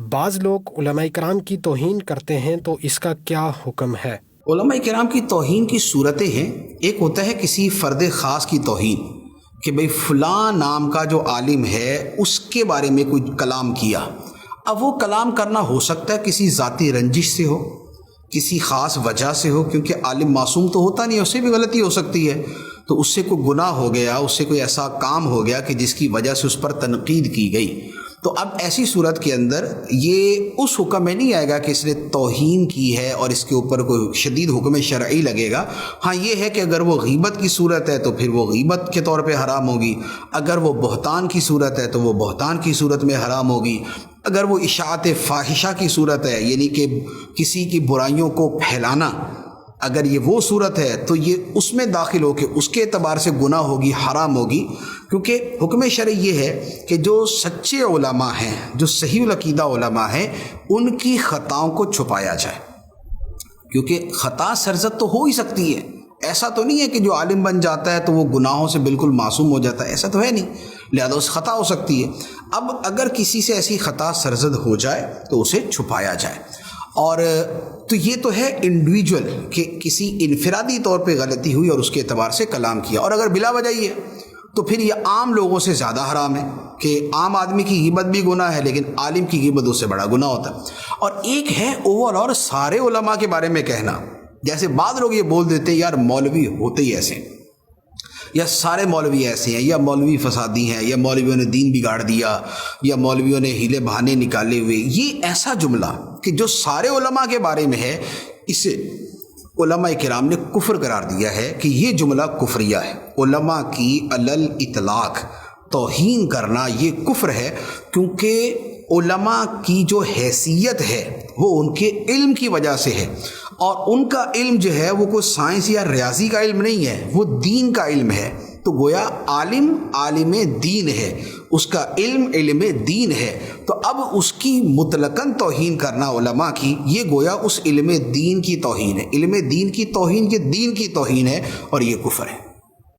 بعض لوگ علماء کرام کی توہین کرتے ہیں تو اس کا کیا حکم ہے؟ علماء کرام کی توہین کی صورتیں ہیں. ایک ہوتا ہے کسی فرد خاص کی توہین کہ بھئی فلاں نام کا جو عالم ہے اس کے بارے میں کوئی کلام کیا. اب وہ کلام کرنا ہو سکتا ہے کسی ذاتی رنجش سے ہو، کسی خاص وجہ سے ہو، کیونکہ عالم معصوم تو ہوتا نہیں، اس سے بھی غلطی ہو سکتی ہے. تو اس سے کوئی گناہ ہو گیا، اس سے کوئی ایسا کام ہو گیا کہ جس کی وجہ سے اس پر تنقید کی گئی. تو اب ایسی صورت کے اندر یہ اس حکم میں نہیں آئے گا کہ اس نے توہین کی ہے اور اس کے اوپر کوئی شدید حکم شرعی لگے گا. ہاں یہ ہے کہ اگر وہ غیبت کی صورت ہے تو پھر وہ غیبت کے طور پہ حرام ہوگی، اگر وہ بہتان کی صورت ہے تو وہ بہتان کی صورت میں حرام ہوگی، اگر وہ اشاعت فاحشہ کی صورت ہے یعنی کہ کسی کی برائیوں کو پھیلانا، اگر یہ وہ صورت ہے تو یہ اس میں داخل ہو کے اس کے اعتبار سے گناہ ہوگی، حرام ہوگی. کیونکہ حکم شرعی یہ ہے کہ جو سچے علماء ہیں، جو صحیح العقیدہ علماء ہیں، ان کی خطاؤں کو چھپایا جائے. کیونکہ خطا سرزد تو ہو ہی سکتی ہے، ایسا تو نہیں ہے کہ جو عالم بن جاتا ہے تو وہ گناہوں سے بالکل معصوم ہو جاتا ہے، ایسا تو ہے نہیں، لہذا اس خطا ہو سکتی ہے. اب اگر کسی سے ایسی خطا سرزد ہو جائے تو اسے چھپایا جائے. اور تو یہ تو ہے انڈیویجول کہ کسی انفرادی طور پہ غلطی ہوئی اور اس کے اعتبار سے کلام کیا. اور اگر بلا وجہ ہی ہے تو پھر یہ عام لوگوں سے زیادہ حرام ہے کہ عام آدمی کی غیبت بھی گناہ ہے لیکن عالم کی غیبت اس سے بڑا گناہ ہوتا ہے. اور ایک ہے اوور اور سارے علماء کے بارے میں کہنا، جیسے بعض لوگ یہ بول دیتے ہیں یار مولوی ہوتے ہی ایسے، یا سارے مولوی ایسے ہیں، یا مولوی فسادی ہیں، یا مولویوں نے دین بگاڑ دیا، یا مولویوں نے ہیلے بہانے نکالے ہوئے. یہ ایسا جملہ کہ جو سارے علماء کے بارے میں ہے، اسے علماء کرام نے کفر قرار دیا ہے کہ یہ جملہ کفریہ ہے. علماء کی علل اطلاق توہین کرنا یہ کفر ہے، کیونکہ علماء کی جو حیثیت ہے وہ ان کے علم کی وجہ سے ہے، اور ان کا علم جو ہے وہ کوئی سائنس یا ریاضی کا علم نہیں ہے، وہ دین کا علم ہے. تو گویا عالم عالم دین ہے، اس کا علم علم دین ہے. تو اب اس کی مطلقاً توہین کرنا علماء کی، یہ گویا اس علم دین کی توہین ہے. علم دین کی توہین یہ دین کی توہین ہے اور یہ کفر ہے.